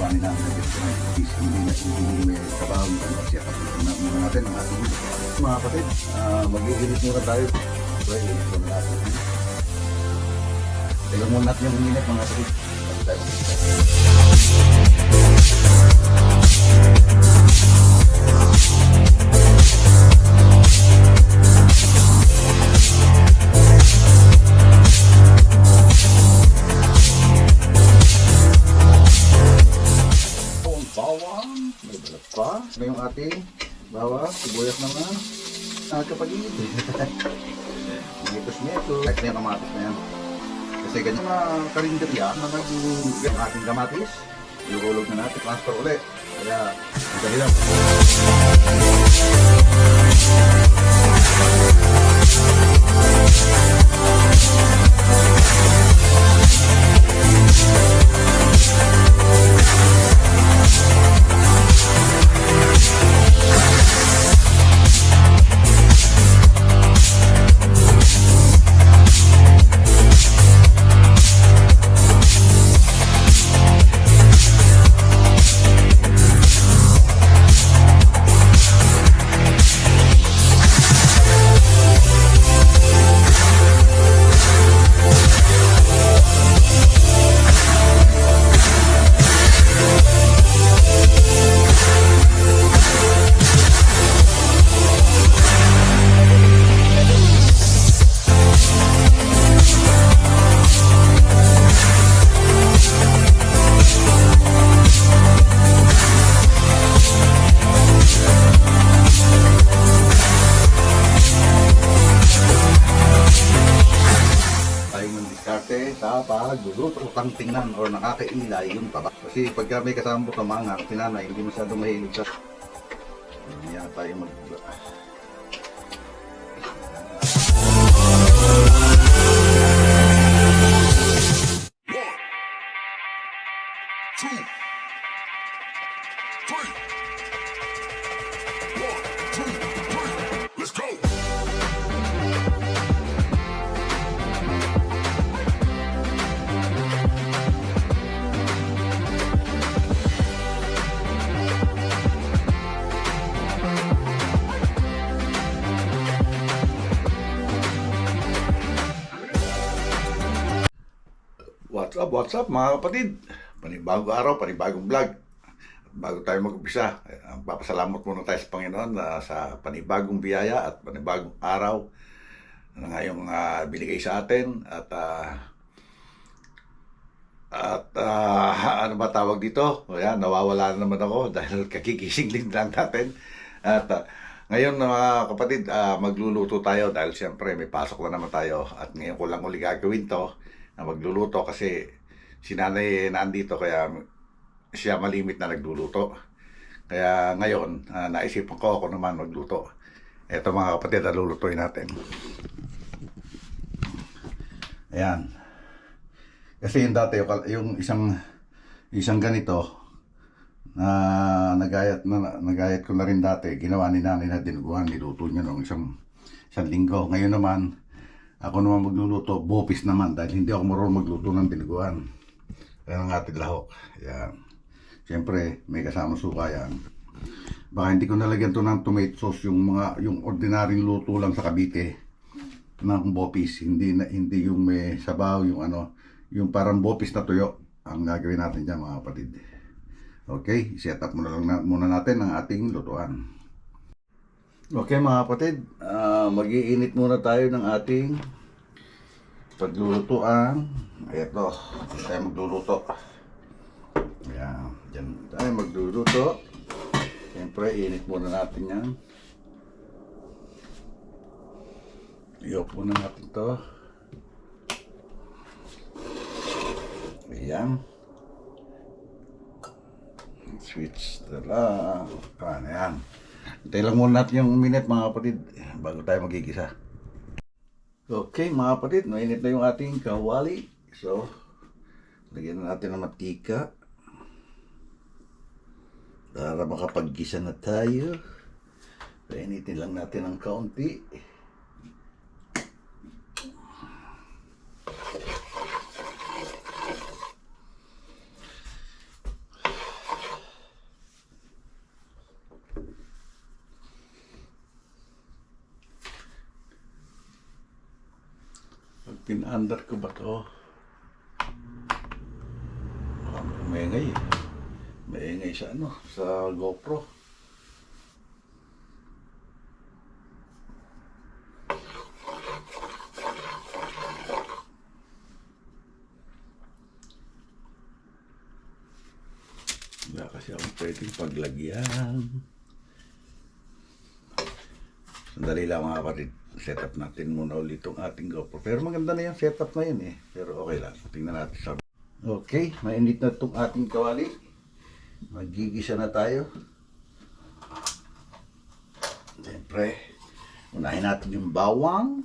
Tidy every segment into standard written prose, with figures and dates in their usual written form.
ginawa nila ang hindi may trabaho siya muna natin ang ating mga kapatid. Mag-iinit muna tayo. So, iinit muna natin. Tignan muna natin yung minute mga kapatid. Na yung ating bawang, sibuyas naman, kapagid. Metos-metos. Kahit na yung kamatis na yan. Kasi ganyan mga karinderya na nag-uugay ang ating kamatis. Iulog na natin, transfer ulit. Kaya, ang dahilan. Sa pagluluto, utang tingnan o nakakailay yung taba. Kasi pagka may kasama po mga sinanay, hindi masyado mahilig sa hindi tayo mag What's up mga kapatid? Panibagong araw, panibagong vlog. Bago tayo mag-umpisa, papasalamat muna tayo sa Panginoon sa panibagong biyaya at panibagong araw na ngayong binigay sa atin. Ano ba tawag dito? Ayan, nawawala na naman ako dahil kakigising lang natin. Ngayon mga kapatid, magluluto tayo dahil siyempre may pasok na naman tayo. At ngayon ko lang uli gagawin to na magluluto kasi si nanay nandito kaya siya malimit na nagluluto. Kaya ngayon, naisipan ko ako naman magluto. Ito mga kapatid, lulutuin natin. Ayan. Kasi yung dati, yung isang ganito na nagayat ko na rin dati, ginawa ni nanay na dinuguan, niluto niya noong isang linggo. Ngayon naman, ako naman magluluto, bopis naman, dahil hindi ako marunong magluto ng dinuguan. Kaya ng ating lahok. Ayan. Siyempre, may kasama suka yan. Baka hindi ko nalagyan to ng tomato sauce, yung ordinaryong luto lang sa Cavite ng bopis. Hindi yung may sabaw, yung parang bopis na tuyo ang gagawin natin dyan mga kapatid. Okay, set up muna natin ang ating lutuan. Okay mga kapatid, mag-iinit muna tayo ng ating paglulutuan. Ito, tayo magluluto. Ayan, dyan tayo magluluto. Siyempre, init muna natin yan. I-off muna natin to. Ayan. Switch na lang. Ayan. Hintay lang muna natin yung minute mga kapatid bago tayo magigisa. Okay mga kapatid, mainit na yung ating kawali. So, lagyan na natin ng mantika para makapag-gisa na tayo. Painitin lang natin ng kaunti. Pin-under ko ba to? Maingay eh. Maingay sa ano, sa GoPro. Wala kasi akong pwedeng paglagyan. Sandali lang mga kapatid. Setup natin muna ulit itong ating GoPro. Pero maganda na yung setup na yun eh. Pero okay lang. Tingnan natin sa... Okay, mainit na itong ating kawali. Magigisa na tayo. Siyempre, unahin natin yung bawang.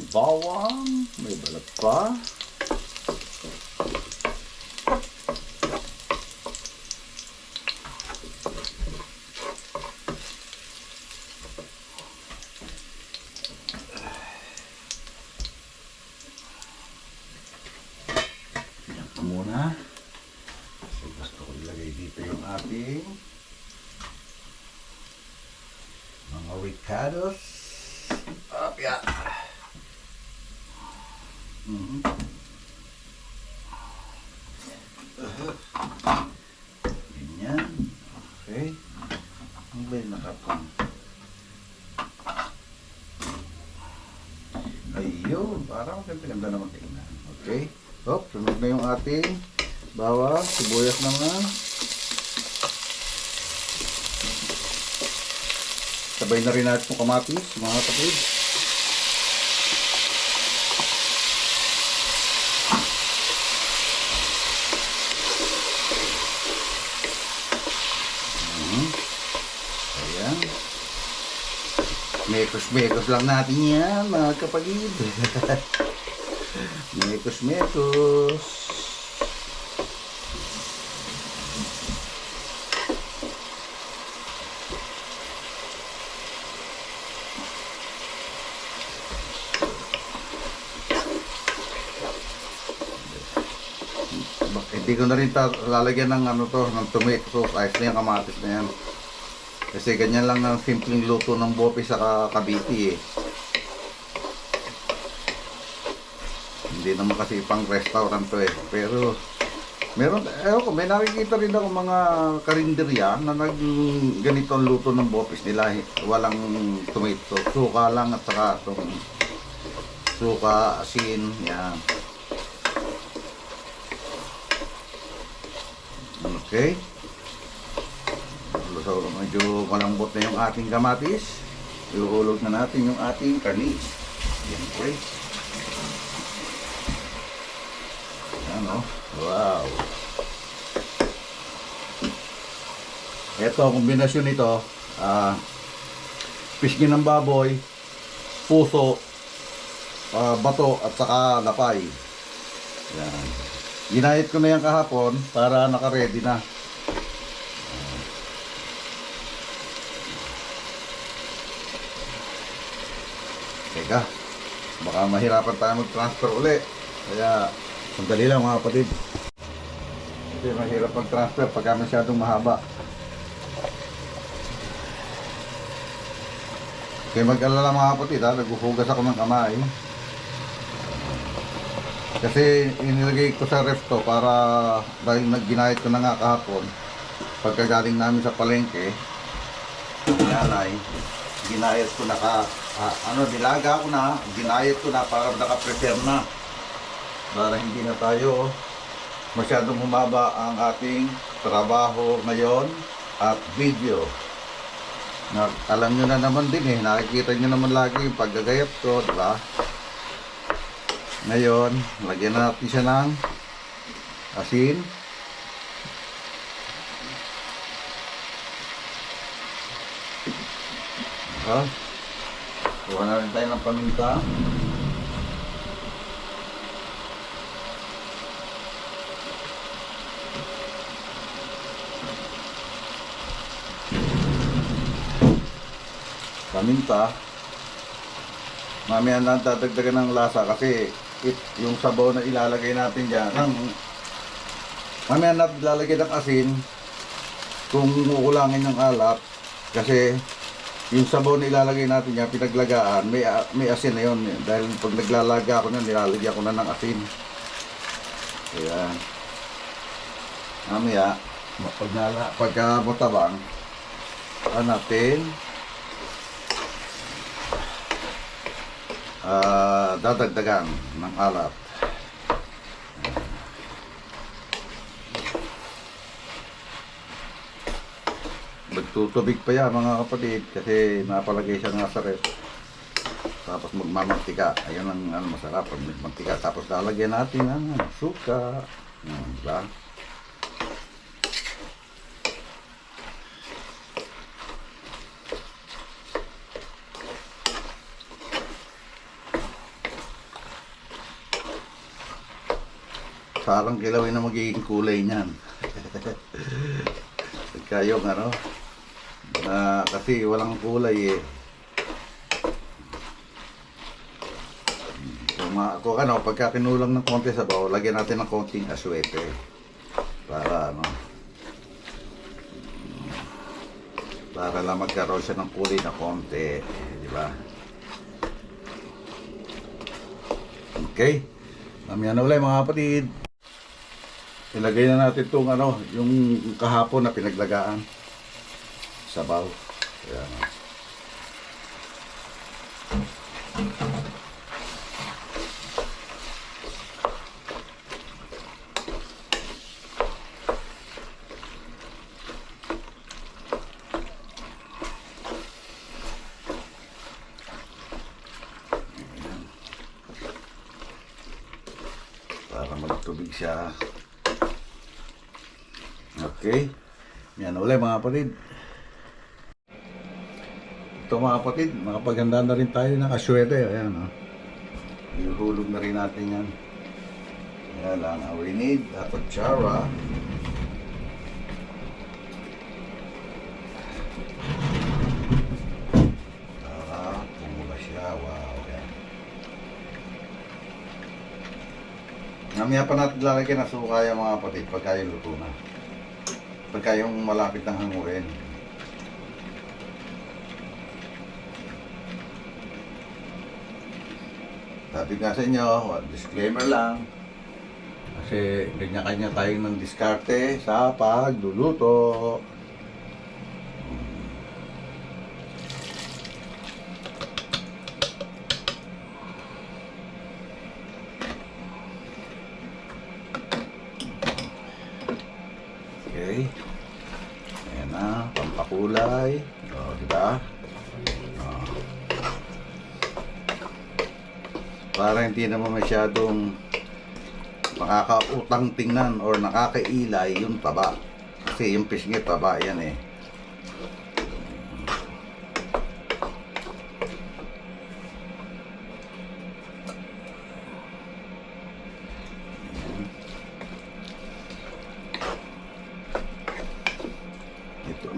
Bawang. May balat pa. Yan pa muna. Kasi gusto ko ilagay dito yung ating mga ricados. Yeah. Ganyan. Okay. Ang ba yung nakapang? Ayun. Parang ganda naman tingnan. Okay. Hop. Sunod na yung ating bawang. Sibuyas naman. Sabay na rin natin itong kamatis, mga kapatid. Ayan. Mekos-mekos lang natin yan, mga kapatid. Mekos-mekos. Hindi ko na rin lalagyan ng ano to, ng tomato sauce. Ayos na yung kamatis na yan. Kasi ganyan lang ang simpleng luto ng bope sa Cavite eh. Hindi naman kasi pang restaurant to eh. Pero meron, may nakikita rin ako mga karinderya na ganito ang luto ng bopes nila. Walang tomato, suka lang at saka itong suka, asin, yan. Okay. So, medyo malambot na yung ating kamatis. Iuhulog na natin yung ating karni. Yan, okay. Yan, oh. Wow. Ito, kombinasyon nito, pisngi ng baboy, puso, bato, at saka lapay. Yan. Ginayat ko na yan kahapon para naka-ready na. Teka, baka mahirapan tayo mag-transfer uli. Kaya, sandali lang mga kapatid. Kasi mahirap mag-transfer pagka masyadong mahaba. Kaya mag-alala mga kapatid ha, naghuhugas ako ng kamay. Kasi inilagay ko sa ref to para dahil ginayat ko na nga kahapon. Pagkagaling namin sa palengke, yan ay ginayat ko na dilaga ko na, ginayat ko na para naka-prepare na. Para hindi na tayo masyadong humaba ang ating trabaho ngayon at video. Alam nyo na naman din eh, nakikita nyo naman lagi yung paggagayat ko, di ba? Ngayon, lagyan na natin siya ng asin. Kuha na rin tayo ng paminta. Paminta. Mamaya na dadagdagan ng lasa kasi yung sabaw na ilalagay natin dyan. Mamaya natin ilalagay ng asin kung kukulangin ng alat. Kasi yung sabaw na ilalagay natin dyan, pinaglagaan, may asin na yun. Dahil pag naglalaga ako na, nilalagyan ko na ng asin. Ayan. Mamaya, pagka matabang, natin dadagdagan ng alat. Magtutubig pa yan mga kapatid kasi napalagay siya nga sa ref. Tapos magmamantika. Ayun ang masarap pag magmantika. Tapos lalagyan natin ang suka. Diba? Parang kilawin na magiging kulay niyan. Kayong kasi walang kulay eh. Kung pagka kinulang ng konti sa baw, lagyan natin ng konting aswete para lang magkaroon siya ng kulay na konti, di ba? Okay, mamaya na ulit mga kapatid. Ilagay na natin itong yung kahapon na pinaglagaan sabaw. Ayan. Para magtubig siya. Okay. Yan ulit mga kapatid. Ito mga kapatid, makapaganda na rin tayo ng aswete. Ayan Ihuhulog na rin natin yan. Ayan lang. We need a kutsara. Para pumula siya. Wow. Ayan. Namaya pa natin lalagyan ng suka yung mga kapatid pagka yung luto na. Pagka yung malapit ng hanguin. Sabi nga sa inyo, disclaimer lang. Kasi kanya-kanya tayo ng diskarte sa pagluluto. Okay. Ayan na, pampakulay. Diba? Para hindi naman masyadong makakautang tingnan or nakakailay yung taba. Kasi yung pisngit taba yan eh.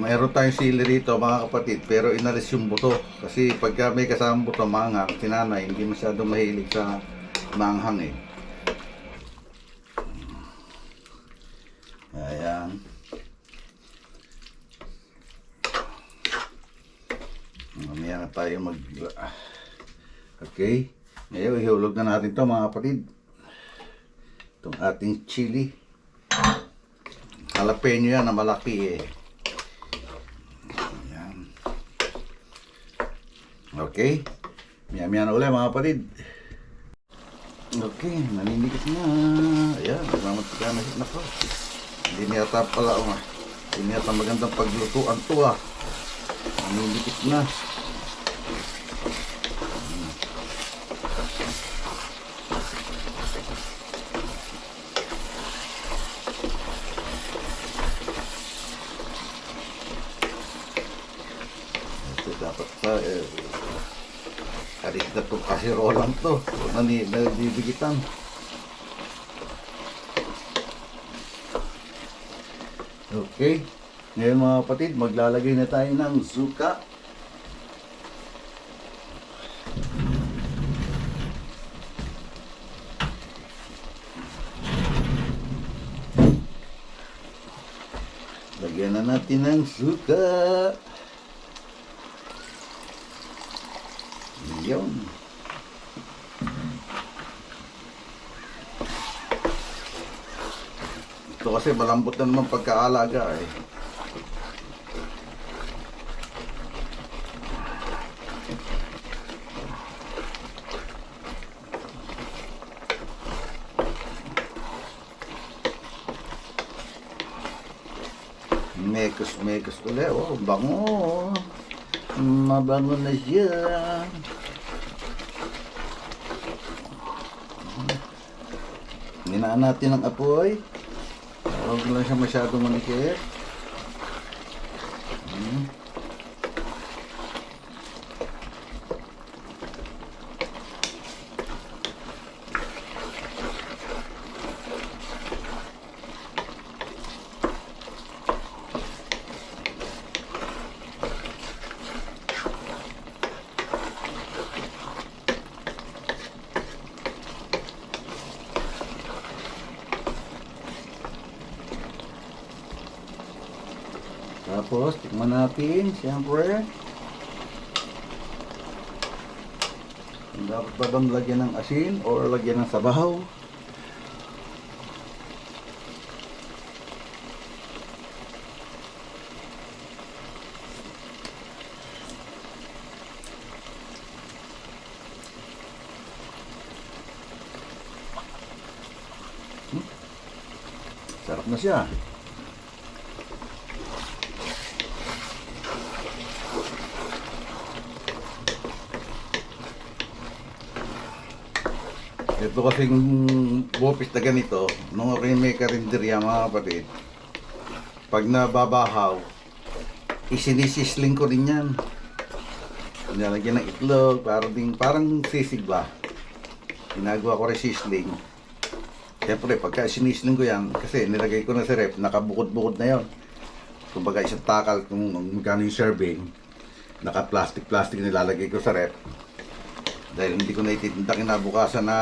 Mayroon tayong sili rito mga kapatid, pero inalis yung buto kasi pagka may kasamang buto manghang, sinanay hindi masyadong mahilig sa manghang eh. Ayan. Mamaya na tayo Okay. Ngayon ihulog na natin to mga kapatid, itong ating chili. Jalapeno yan na malaki eh. Okay. Maya-maya na ulit mga kapatid. Okay, naninikit na. Ayan, nagmamantika na hit na po. Hindi niyata pala hindi niyata magandang paglutuan to naninikit na. Ito dapat sa adik na itong kasirolang to. Nadibigitan. Okay. Ngayon mga kapatid, maglalagay na tayo ng suka. Lagyan na natin ng suka. Yun. Ito kasi malambot na naman pagkaalaga eh. Mekos ulit. Oh, bango. Mabango na siya. Hinaan natin ang apoy. Huwag lang siya masyadong manikit. Tapos, tikman natin, siyempre. Dapat ba bang lagyan ng asin or lagyan ng sabaw? Sarap na siya. Ito kasing bopis na ganito, nung rin may karinderya mga kapatid, pag nababahaw, isinisisling ko din yan. Nilagyan ng itlog, parang sisig ba. Ginagawa ko rin sisling. Siyempre, pagka sinisling ko yan, kasi nilagay ko na sa ref, nakabukod-bukod na yon. Kumbaga isang takal kung magkano yung serving, naka-plastic nilalagay ko sa ref. Dahil hindi ko na ititinda kinabukasan na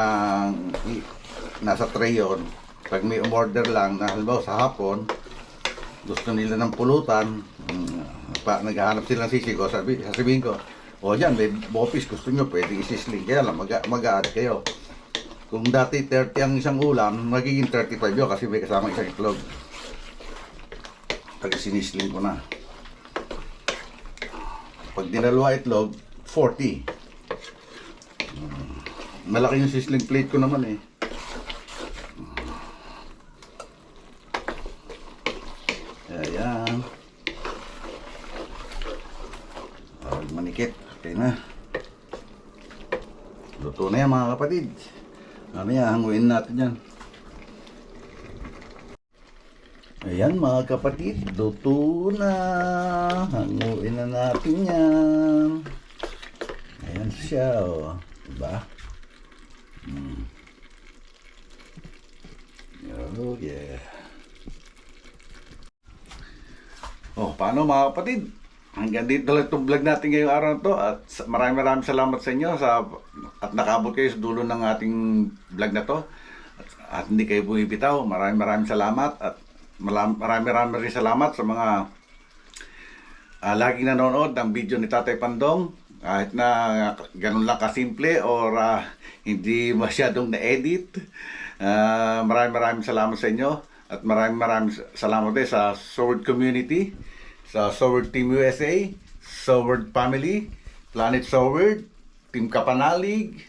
nasa tray yun. Pag may umorder lang, na halimbawa sa hapon, gusto nila ng pulutan, naghahanap silang sisig ko, sasabihin ko, o yan, may bopis, gusto nyo, pwede isisling. Kaya lang, mag-a-add kayo. Kung dati 30 ang isang ulam, magiging 35 yun kasi may kasama isang itlog. Pag sinisling ko na. Pag dinalawa itlog, 40. Malaki yung sizzling plate ko naman eh. Ayan. Manikit. Okay na. Luto na yan mga kapatid. Ano yan, hanguin natin yan. Ayan mga kapatid, luto na. Hanguin na natin yan. Ayan siya oh. Diba? Oh yeah. Oh, paano mga kapatid? Hanggang dito lang itong vlog natin ngayong araw na to. At maraming salamat sa inyo at nakaabot kayo sa dulo ng ating vlog na to. At hindi kayo bumibitaw. Maraming salamat. At maraming rin salamat sa mga laging nanonood ng video ni Tatay Pandong. Kahit na ganun lang kasimple or hindi masyadong na-edit. Maraming salamat sa inyo. At maraming salamat din sa Sword Community, sa Sword Team USA, Sword Family, Planet Sword, Team Kapanalig,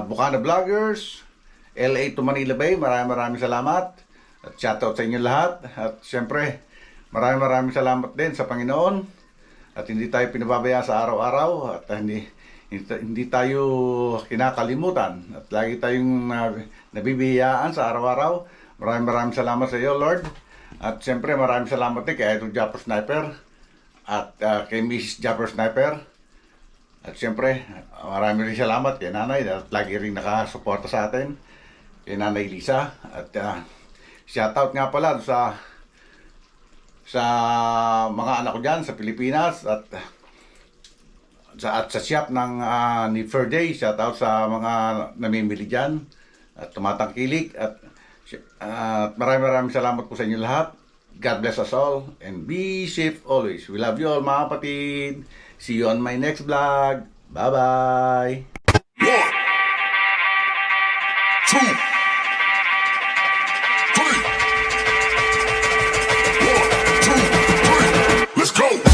Bukana Vloggers, LA to Manila Bay. Maraming salamat. At shoutout sa inyo lahat. At syempre, maraming salamat din sa Panginoon. At hindi tayo pinababayaan sa araw-araw. At hindi tayo kinakalimutan. At lagi tayong nabibiyayaan sa araw-araw. Maraming salamat sa iyo, Lord. At siyempre, maraming salamat din kay Idol Japper Sniper. At kay Mrs. Japper Sniper. At siyempre, maraming rin salamat kay Nanay. At lagi rin nakasuporta sa atin. Kay Nanay Lisa. At shoutout nga pala sa mga anak ko dyan sa Pilipinas at sa shop ng ni Ferday. Shout out sa mga namimili dyan at tumatangkilik at maraming salamat po sa inyo lahat. God bless us all and be safe always. We love you all mga kapatid. See you on my next vlog. Bye-bye. 1, 2, 3. 1, 2, 3. Let's go.